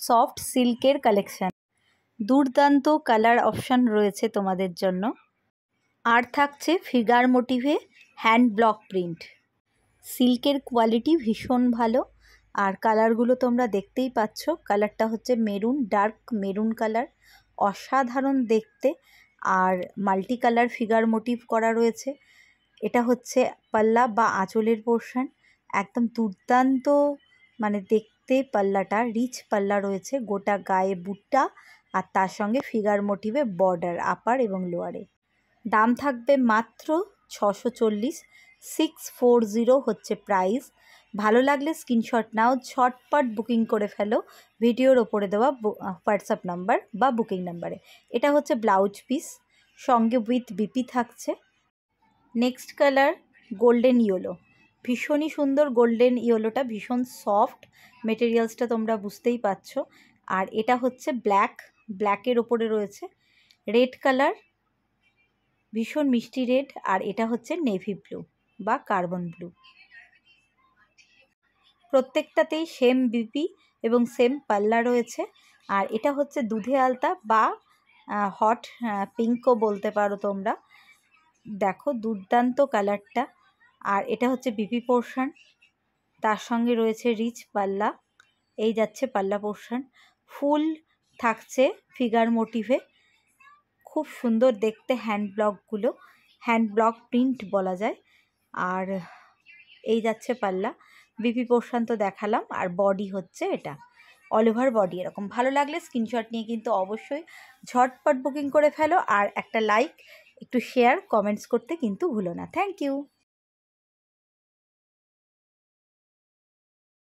Soft সিল্কের collection. দুর্দান্ত colour option রয়েছে তোমাদের জন্য। আর থাকছে ফিগার মোটিভে হ্যান্ড ব্লক প্রিন্ট। সিল্কের কোয়ালিটি ভীষণ ভালো। আর কালারগুলো তোমরা দেখতেই পাচ্ছ। কালারটা হচ্ছে মেরুন, ডার্ক মেরুন কালার, অসাধারণ দেখতে। আর মাল্টি কালার ফিগার মোটিভ করা রয়েছে। এটা হচ্ছে পাল্লা বা আঁচলের পোর্শন। একদম দুর্দান্ত মানে দেখতে পাল্লাটা, রিচ পাল্লা রয়েছে, গোটা গায়ে বুটটা আর তার সঙ্গে ফিগার মোটিভে বর্ডার আপার এবং লোয়ারে। দাম থাকবে মাত্র 640, 640 হচ্ছে প্রাইস। ভালো লাগলে স্ক্রিনশট নাও, ঝটপট বুকিং করে ফেলো ভিডিওর ওপরে দেওয়া হোয়াটসঅ্যাপ নাম্বার বা বুকিং নাম্বারে। এটা হচ্ছে ব্লাউজ পিস, সঙ্গে উইথ বিপি থাকছে। নেক্সট কালার গোল্ডেন ইয়েলো, ভীষণই সুন্দর গোল্ডেন ইয়েলোটা, ভীষণ সফট মেটেরিয়ালসটা তোমরা বুঝতেই পারছো। আর এটা হচ্ছে ব্ল্যাকের ওপরে রয়েছে রেড কালার, ভীষণ মিষ্টি রেড। আর এটা হচ্ছে নেভি ব্লু বা কার্বন ব্লু। প্রত্যেকটাতেই সেম বিপি এবং সেম পাল্লা রয়েছে। আর এটা হচ্ছে দুধে আলতা বা হট পিঙ্কও বলতে পারো তোমরা। দেখো দুর্দান্ত কালারটা। আর এটা হচ্ছে বিপি পোর্শন, তার সঙ্গে রয়েছে রিচ পাল্লা। এই যাচ্ছে পাল্লা পোর্শন, ফুল থাকছে ফিগার মোটিভে, খুব সুন্দর দেখতে। হ্যান্ড ব্লক প্রিন্ট বলা যায়। আর এই যাচ্ছে পাল্লা, বিপি পোর্শন তো দেখালাম। আর বডি হচ্ছে এটা অল ওভার বডি এরকম। ভালো লাগলে স্ক্রিনশট নিয়ে কিন্তু অবশ্যই ঝটপট বুকিং করে ফেলো। আর একটা লাইক, একটু শেয়ার, কমেন্টস করতে কিন্তু ভুলো না। Thank you.